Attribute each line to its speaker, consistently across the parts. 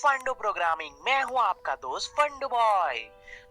Speaker 1: फंडो प्रोग्रामिंग। मैं हूं आपका दोस्त फंडो बॉय।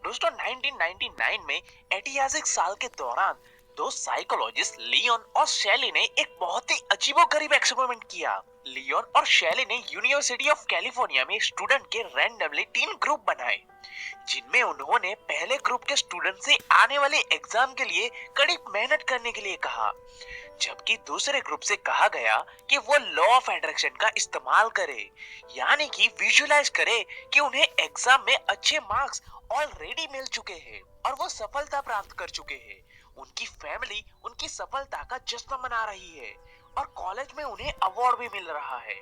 Speaker 1: दोस्तों 1999 में ऐतिहासिक साल के दौरान दो साइकोलॉजिस्ट लियोन और शैली ने एक बहुत ही अजीबोगरीब एक्सपेरिमेंट किया। लियोन और शैली ने यूनिवर्सिटी ऑफ कैलिफोर्निया में स्टूडेंट के रैंडमली 3 ग्रुप बनाए, जिनमें उन्होंने पहले ग्रुप के स्टूडेंट से आने वाले एग्जाम के लिए कड़ी मेहनत करने के लिए कहा, जबकि दूसरे ग्रुप से कहा गया कि वो लॉ ऑफ अट्रैक्शन का इस्तेमाल करे, यानी कि विजुलाइज करे कि उन्हें एग्जाम में अच्छे मार्क्स ऑलरेडी मिल चुके हैं और वो सफलता प्राप्त कर चुके हैं। उनकी फैमिली उनकी सफलता का जश्न मना रही है और कॉलेज में उन्हें अवार्ड भी मिल रहा है।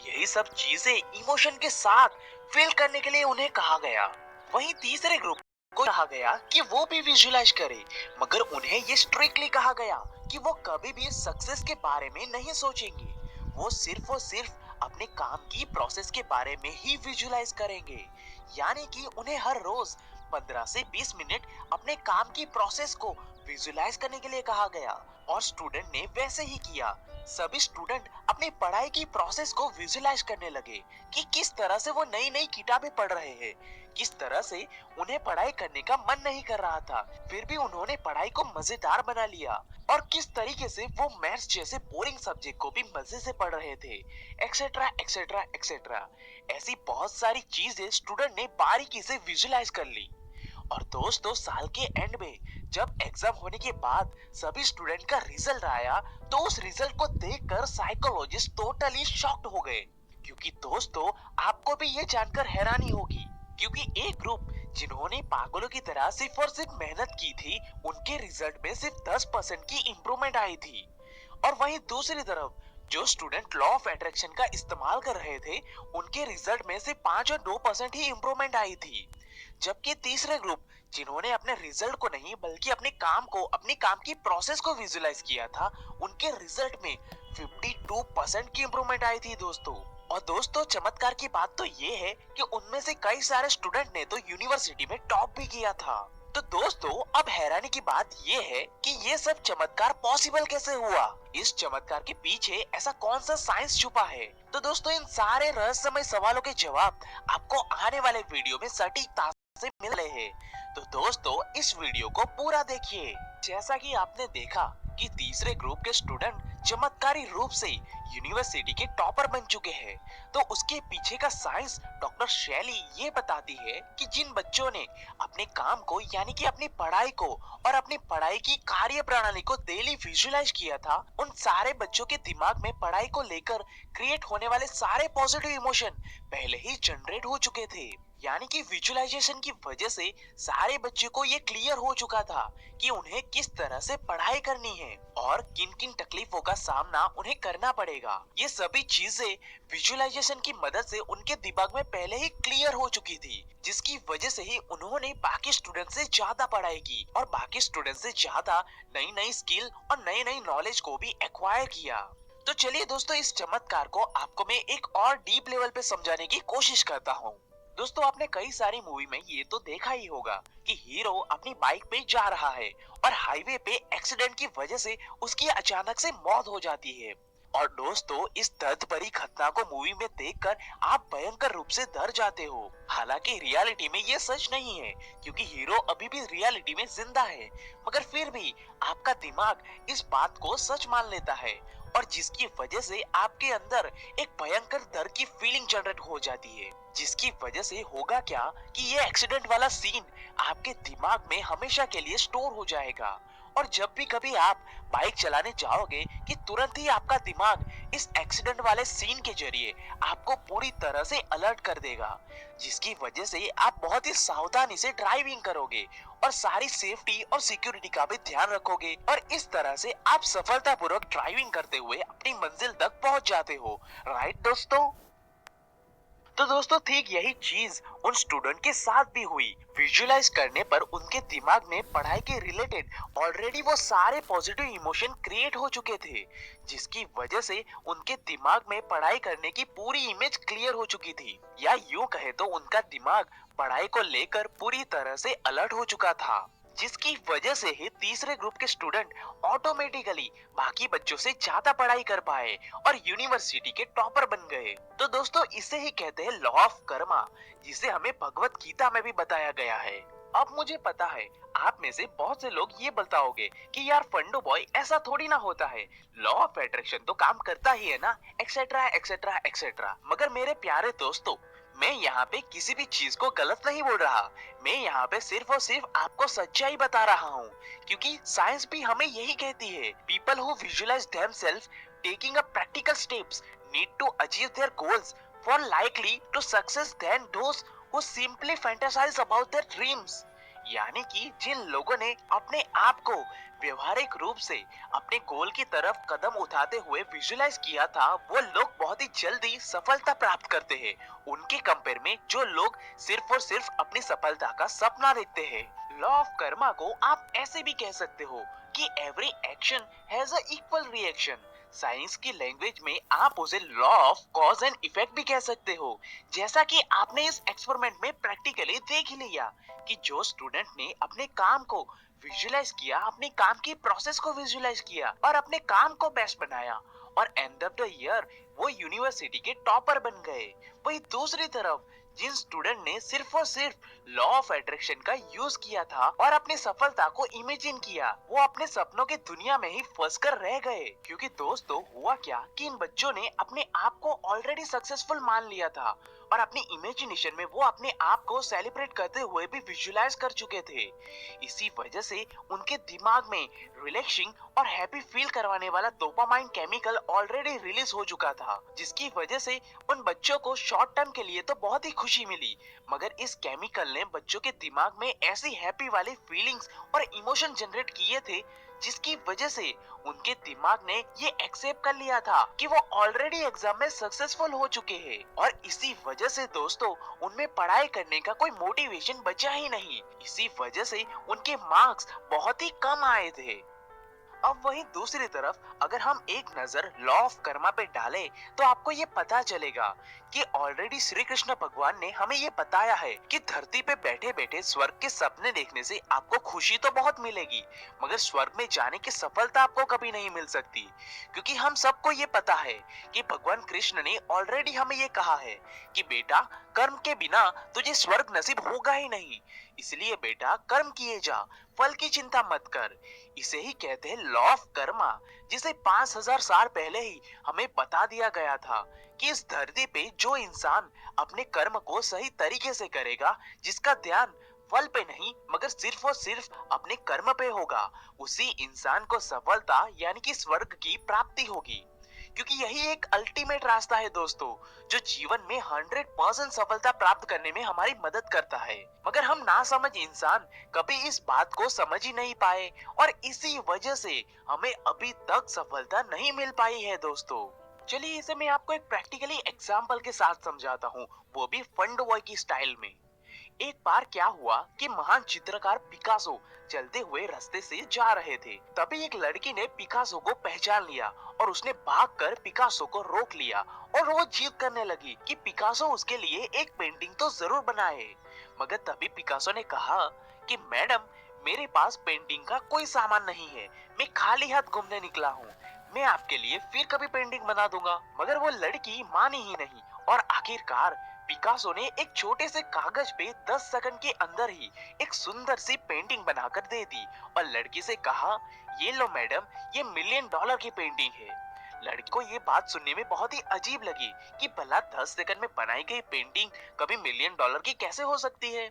Speaker 1: यही सब चीजें इमोशन के साथ फील करने के लिए उन्हें कहा गया। वहीं तीसरे ग्रुप को कहा गया कि वो भी विजुलाइज करे, मगर उन्हें ये स्ट्रिक्टली कहा गया कि वो कभी भी सक्सेस के बारे में नहीं सोचेंगे। वो सिर्फ और सिर्फ अपने काम की प्रोसेस के बारे में ही विजुलाइज करेंगे, यानी कि उन्हें हर रोज 15 से 20 मिनट अपने काम की प्रोसेस को विजुलाइज करने के लिए कहा गया और स्टूडेंट ने वैसे ही किया। सभी स्टूडेंट अपनी पढ़ाई की प्रोसेस को विजुलाइज करने लगे कि किस तरह से वो नई नई किताबें पढ़ रहे हैं, किस तरह से उन्हें पढ़ाई करने का मन नहीं कर रहा था, फिर भी उन्होंने पढ़ाई को मजेदार बना लिया और किस तरीके से वो मैथ्स जैसे बोरिंग सब्जेक्ट को भी मजे से पढ़ रहे थे, एक्सेट्रा एक्सेट्रा एक्सेट्रा। ऐसी बहुत सारी चीजें स्टूडेंट ने बारीकी से विजुलाइज कर ली। और दोस्तों साल के एंड में जब एग्जाम होने के बाद सभी स्टूडेंट का रिजल्ट आया, तो उस रिजल्ट को देखकर साइकोलॉजिस्ट टोटली शॉक्ड हो गए। क्योंकि दोस्तों आपको भी ये जानकर हैरानी होगी, क्योंकि एक ग्रुप जिन्होंने पागलों की तरह सिर्फ और सिर्फ मेहनत की थी, उनके रिजल्ट में सिर्फ 10% की इम्प्रूवमेंट आई थी। और वहीं दूसरी तरफ जो स्टूडेंट लॉ ऑफ अट्रैक्शन का इस्तेमाल कर रहे थे, उनके रिजल्ट में से 5 और 2% ही इम्प्रूवमेंट आई थी। जबकि तीसरे ग्रुप जिन्होंने अपने रिजल्ट को नहीं बल्कि अपने काम को, अपनी काम की प्रोसेस को विजुलाइज किया था, उनके रिजल्ट में 52% की इम्प्रूवमेंट आई थी दोस्तों। और दोस्तों चमत्कार की बात तो ये है कि उनमें से कई सारे स्टूडेंट ने तो यूनिवर्सिटी में टॉप भी किया था। तो दोस्तों अब हैरानी की बात ये है कि ये सब चमत्कार पॉसिबल कैसे हुआ, इस चमत्कार के पीछे ऐसा कौन सा साइंस छुपा है। तो दोस्तों इन सारे रहस्यमय सवालों के जवाब आपको आने वाले वीडियो में सटीकता से मिल रहे हैं। तो दोस्तों इस वीडियो को पूरा देखिए। जैसा कि आपने देखा कि तीसरे ग्रुप के स्टूडेंट चमत्कारी रूप से यूनिवर्सिटी के टॉपर बन चुके हैं, तो उसके पीछे का साइंस डॉक्टर शैली ये बताती है कि जिन बच्चों ने अपने काम को, यानी कि अपनी पढ़ाई को और अपनी पढ़ाई की कार्य प्रणाली को डेली विजुलाइज किया था, उन सारे बच्चों के दिमाग में पढ़ाई को लेकर क्रिएट होने वाले सारे पॉजिटिव इमोशन पहले ही जनरेट हो चुके थे। यानी कि विजुअलाइजेशन की वजह से सारे बच्चों को ये क्लियर हो चुका था कि उन्हें किस तरह से पढ़ाई करनी है और किन किन तकलीफों का सामना उन्हें करना पड़ेगा। ये सभी चीजें विजुअलाइजेशन की मदद से उनके दिमाग में पहले ही क्लियर हो चुकी थी, जिसकी वजह से ही उन्होंने बाकी स्टूडेंट से ज्यादा पढ़ाई की और बाकी स्टूडेंट से ज्यादा नई नई स्किल और नई नई नॉलेज को भी एक्वायर किया। तो चलिए दोस्तों इस चमत्कार को आपको मैं एक और डीप लेवल पे समझाने की कोशिश करता हूँ। दोस्तों आपने कई सारी मूवी में ये तो देखा ही होगा कि हीरो अपनी बाइक पे जा रहा है और हाईवे पे एक्सीडेंट की वजह से उसकी अचानक से मौत हो जाती है। और दोस्तों इस दर्द भरी घटना को मूवी में देखकर आप भयंकर रूप से डर जाते हो। हालांकि रियलिटी में ये सच नहीं है, क्योंकि हीरो अभी भी रियलिटी में जिंदा है, मगर फिर भी आपका दिमाग इस बात को सच मान लेता है और जिसकी वजह से आपके अंदर एक भयंकर डर की फीलिंग जनरेट हो जाती है। जिसकी वजह से होगा क्या कि ये एक्सीडेंट वाला सीन आपके दिमाग में हमेशा के लिए स्टोर हो जाएगा और जब भी कभी आप बाइक चलाने जाओगे कि तुरंत ही आपका दिमाग इस एक्सीडेंट वाले सीन के जरिए आपको पूरी तरह से अलर्ट कर देगा, जिसकी वजह से आप बहुत ही सावधानी से ड्राइविंग करोगे और सारी सेफ्टी और सिक्योरिटी का भी ध्यान रखोगे और इस तरह से आप सफलतापूर्वक ड्राइविंग करते हुए अपनी मंजिल तक पहुंच जाते हो। राइट दोस्तों। तो दोस्तों ठीक यही चीज उन स्टूडेंट के साथ भी हुई। विजुअलाइज करने पर उनके दिमाग में पढ़ाई के रिलेटेड ऑलरेडी वो सारे पॉजिटिव इमोशन क्रिएट हो चुके थे, जिसकी वजह से उनके दिमाग में पढ़ाई करने की पूरी इमेज क्लियर हो चुकी थी, या यूं कहे तो उनका दिमाग पढ़ाई को लेकर पूरी तरह से अलर्ट हो चुका था। जिसकी वजह से ही तीसरे ग्रुप के स्टूडेंट ऑटोमेटिकली बाकी बच्चों से ज्यादा पढ़ाई कर पाए और यूनिवर्सिटी के टॉपर बन गए। तो दोस्तों, इसे ही कहते हैं लॉ ऑफ कर्मा, जिसे हमें भगवत गीता में भी बताया गया है। अब मुझे पता है आप में से बहुत से लोग ये बताओगे कि यार फंडू बॉय, ऐसा थोड़ी ना होता है, लॉ ऑफ अट्रैक्शन तो काम करता ही है ना, एक्सेट्रा एक्सेट्रा एक्सेट्रा। मगर मेरे प्यारे दोस्तों, मैं यहाँ पे किसी भी चीज को गलत नहीं बोल रहा। मैं यहाँ पे सिर्फ और सिर्फ आपको सच्चाई बता रहा हूँ, क्योंकि साइंस भी हमें यही कहती है, people who visualize themselves taking a practical steps need to achieve their goals for likely to success then those who simply fantasize about their dreams. यानी कि जिन लोगों ने अपने आप को व्यवहारिक रूप से अपने गोल की तरफ कदम उठाते हुए विजुअलाइज किया था, वो लोग बहुत ही जल्दी सफलता प्राप्त करते हैं, उनके कंपेयर में जो लोग सिर्फ और सिर्फ अपनी सफलता का सपना देखते हैं। लॉ ऑफ कर्मा को आप ऐसे भी कह सकते हो कि every action has a equal reaction. Science की लैंग्वेज में आप उसे law of cause and effect भी कह सकते हो। जैसा कि आपने इस एक्सपेरिमेंट में प्रैक्टिकली देख ही लिया कि जो स्टूडेंट ने अपने काम को विजुअलाइज किया, अपने काम की प्रोसेस को विजुअलाइज किया और अपने काम को बेस्ट बनाया, और एंड ऑफ द ईयर वो यूनिवर्सिटी के टॉपर बन गए। वही दूसरी तरफ जिन स्टूडेंट ने सिर्फ और सिर्फ लॉ ऑफ अट्रैक्शन का यूज किया था और अपनी सफलता को इमेजिन किया, वो अपने सपनों की दुनिया में ही फंस कर रह गए। क्योंकि दोस्तों, हुआ क्या कि इन बच्चों ने अपने आप को ऑलरेडी सक्सेसफुल मान लिया था और अपनी इमेजिनेशन में वो अपने आप को सेलिब्रेट करते हुए भी विजुअलाइज कर चुके थे। इसी वजह से उनके दिमाग में रिलैक्सिंग और हैप्पी फील करवाने वाला डोपामाइन केमिकल ऑलरेडी रिलीज हो चुका था, जिसकी वजह से उन बच्चों को शॉर्ट टर्म के लिए तो बहुत ही खुशी मिली, मगर इस केमिकल ने बच्चों के दिमाग में ऐसी हैप्पी वाली फीलिंग्स और इमोशन जनरेट किए थे, जिसकी वजह से उनके दिमाग ने ये एक्सेप्ट कर लिया था कि वो ऑलरेडी एग्जाम में सक्सेसफुल हो चुके हैं, और इसी वजह से दोस्तों उनमें पढ़ाई करने का कोई मोटिवेशन बचा ही नहीं। इसी वजह से उनके मार्क्स बहुत ही कम आए थे। अब वहीं दूसरी तरफ अगर हम एक नजर लॉ ऑफ कर्मा पे डालें, तो आपको ये पता चलेगा कि ऑलरेडी श्री कृष्ण भगवान ने हमें ये बताया है कि धरती पे बैठे बैठे स्वर्ग के सपने देखने से आपको खुशी तो बहुत मिलेगी, मगर स्वर्ग में जाने की सफलता आपको कभी नहीं मिल सकती। क्योंकि हम सबको ये पता है कि भगवान कृष्ण ने ऑलरेडी हमें ये कहा है कि बेटा, कर्म के बिना तुझे स्वर्ग नसीब होगा ही नहीं, इसलिए बेटा कर्म किए जा, फल की चिंता मत कर। इसे ही कहते हैं लॉ ऑफ कर्मा, जिसे 5000 साल पहले ही हमें बता दिया गया था कि इस धरती पे जो इंसान अपने कर्म को सही तरीके से करेगा, जिसका ध्यान फल पे नहीं मगर सिर्फ और सिर्फ अपने कर्म पे होगा, उसी इंसान को सफलता यानी कि स्वर्ग की प्राप्ति होगी। क्योंकि यही एक अल्टीमेट रास्ता है दोस्तों, जो जीवन में 100% सफलता प्राप्त करने में हमारी मदद करता है। मगर हम ना समझ इंसान कभी इस बात को समझ ही नहीं पाए, और इसी वजह से हमें अभी तक सफलता नहीं मिल पाई है दोस्तों। चलिए इसे मैं आपको एक प्रैक्टिकली एग्जाम्पल के साथ समझाता हूँ, वो भी फंड बॉय की स्टाइल में। एक बार क्या हुआ कि महान चित्रकार पिकासो चलते हुए रास्ते से जा रहे थे। तभी एक लड़की ने पिकासो को पहचान लिया और उसने भागकर पिकासो को रोक लिया, और वो जिद करने लगी कि पिकासो उसके लिए एक पेंटिंग तो जरूर बनाए। मगर तभी पिकासो ने कहा कि मैडम, मेरे पास पेंटिंग का कोई सामान नहीं है, मैं खाली हाथ घूमने निकला हूँ, मैं आपके लिए फिर कभी पेंटिंग बना दूंगा। मगर वो लड़की मानी ही नहीं, और आखिरकार पिकासो ने एक छोटे से कागज पे 10 सेकंड के अंदर ही एक सुंदर सी पेंटिंग बनाकर दे दी, और लड़की से कहा, ये लो मैडम, ये $1,000,000 की पेंटिंग है। लड़की को ये बात सुनने में बहुत ही अजीब लगी कि भला 10 सेकंड में बनाई गई पेंटिंग कभी $1,000,000 की कैसे हो सकती है।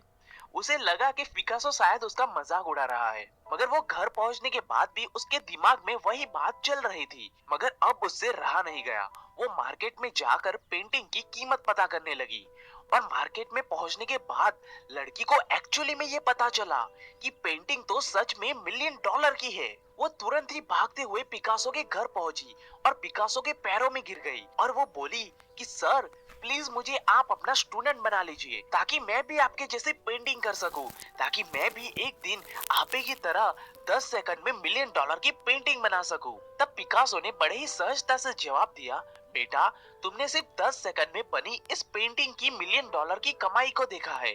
Speaker 1: उसे लगा कि पिकासो शायद उसका मजाक उड़ा रहा है, मगर वो घर पहुंचने के बाद भी उसके दिमाग में वही बात चल रही थी। मगर अब उससे रहा नहीं गया, वो मार्केट में जाकर पेंटिंग की कीमत पता करने लगी, और मार्केट में पहुंचने के बाद लड़की को एक्चुअली में ये पता चला कि पेंटिंग तो सच में $1,000,000 की है। वो तुरंत ही भागते हुए पिकासो के घर पहुंची और पिकासो के पैरों में गिर गई, और वो बोली कि सर, प्लीज मुझे आप अपना स्टूडेंट बना लीजिए, ताकि मैं भी आपके जैसे पेंटिंग कर सकूं, ताकि मैं भी एक दिन आपे की तरह 10 सेकंड में $1,000,000 की पेंटिंग बना सकूं। तब पिकासो ने बड़े ही सहजता से जवाब दिया, बेटा, तुमने सिर्फ 10 सेकंड में बनी इस पेंटिंग की $1,000,000 की कमाई को देखा है,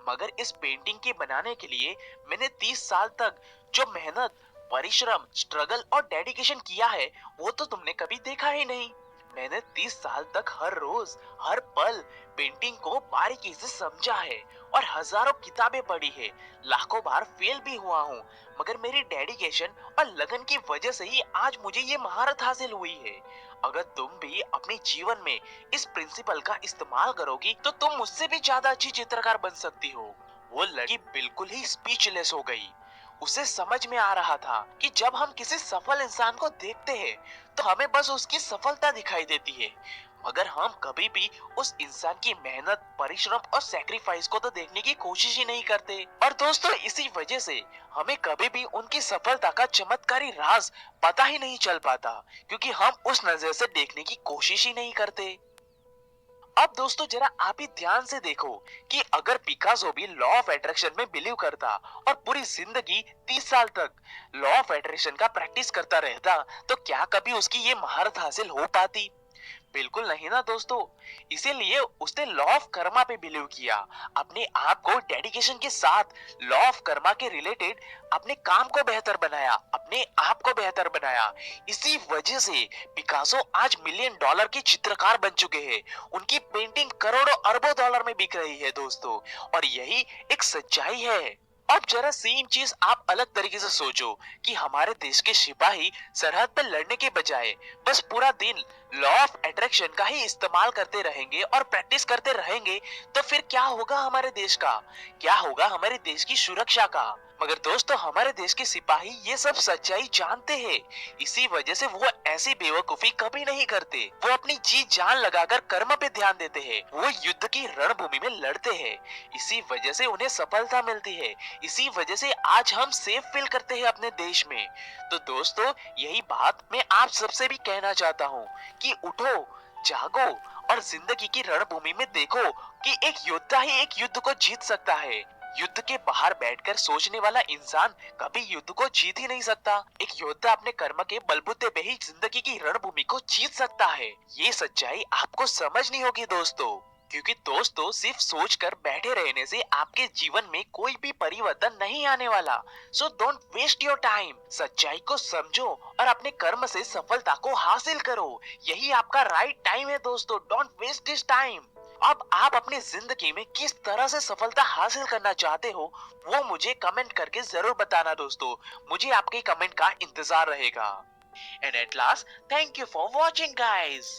Speaker 1: मगर इस पेंटिंग के बनाने के लिए मैंने 30 साल तक जो मेहनत, परिश्रम, स्ट्रगल और डेडिकेशन किया है, वो तो तुमने कभी देखा ही नहीं। मैंने 30 साल तक हर रोज, हर पल पेंटिंग को बारीकी से समझा है और हजारों किताबें पढ़ी है, लाखों बार फेल भी हुआ हूँ, मगर मेरी डेडिकेशन और लगन की वजह से ही आज मुझे ये महारत हासिल हुई है। अगर तुम भी अपने जीवन में इस प्रिंसिपल का इस्तेमाल करोगी तो तुम मुझसे भी ज्यादा अच्छी चित्रकार बन सकती हो। वो लड़की बिल्कुल ही स्पीचलेस हो गई। उसे समझ में आ रहा था कि जब हम किसी सफल इंसान को देखते हैं तो हमें बस उसकी सफलता दिखाई देती है, मगर हम कभी भी उस इंसान की मेहनत, परिश्रम और सैक्रिफाइस को तो देखने की कोशिश ही नहीं करते। और दोस्तों, इसी वजह से हमें कभी भी उनकी सफलता का चमत्कारी राज पता ही नहीं चल पाता, क्योंकि हम उस नजर से देखने की कोशिश ही नहीं करते। अब दोस्तों, जरा आप ही ध्यान से देखो कि अगर पिकासो भी लॉ ऑफ अट्रैक्शन में बिलीव करता और पूरी जिंदगी 30 साल तक लॉ ऑफ अट्रैक्शन का प्रैक्टिस करता रहता, तो क्या कभी उसकी ये महारत हासिल हो पाती? बिल्कुल नहीं ना दोस्तों। इसीलिए उसने लॉ ऑफ कर्मा पे बिलीव किया, अपने आप को डेडिकेशन के साथ लॉ ऑफ कर्मा के रिलेटेड अपने काम को बेहतर बनाया, अपने आप को बेहतर बनाया। इसी वजह से पिकासो आज मिलियन डॉलर के चित्रकार बन चुके हैं। उनकी पेंटिंग करोड़ों अरबों डॉलर में बिक रही है दोस्तों, और यही एक सच्चाई है। अब जरा सेम चीज आप अलग तरीके से सोचो कि हमारे देश के सिपाही सरहद पर लड़ने के बजाय बस पूरा दिन लॉ ऑफ अट्रैक्शन का ही इस्तेमाल करते रहेंगे और प्रैक्टिस करते रहेंगे, तो फिर क्या होगा हमारे देश का, क्या होगा हमारे देश की सुरक्षा का? मगर दोस्तों, हमारे देश के सिपाही ये सब सच्चाई जानते हैं। इसी वजह से वो ऐसी बेवकूफी कभी नहीं करते। वो अपनी जी जान लगाकर कर्म पे ध्यान देते हैं। वो युद्ध की रणभूमि में लड़ते हैं। इसी वजह से उन्हें सफलता मिलती है। इसी वजह से आज हम सेफ फील करते हैं अपने देश में। तो दोस्तों, यही बात मैं आप सबसे भी कहना चाहता हूँ कि उठो, जागो और जिंदगी की रणभूमि में देखो कि एक योद्धा ही एक युद्ध को जीत सकता है। युद्ध के बाहर बैठकर सोचने वाला इंसान कभी युद्ध को जीत ही नहीं सकता। एक योद्धा अपने कर्म के बलबूते पे ही जिंदगी की रणभूमि को जीत सकता है। ये सच्चाई आपको समझनी होगी दोस्तों, क्योंकि दोस्तों, सिर्फ सोचकर बैठे रहने से आपके जीवन में कोई भी परिवर्तन नहीं आने वाला। So don't waste your time. सच्चाई को समझो और अपने कर्म से सफलता को हासिल करो। यही आपका राइट टाइम है दोस्तों। Don't waste this time. अब आप अपनी जिंदगी में किस तरह से सफलता हासिल करना चाहते हो, वो मुझे कमेंट करके जरूर बताना दोस्तों। मुझे आपके कमेंट का इंतजार रहेगा। And at last, thank you for watching guys.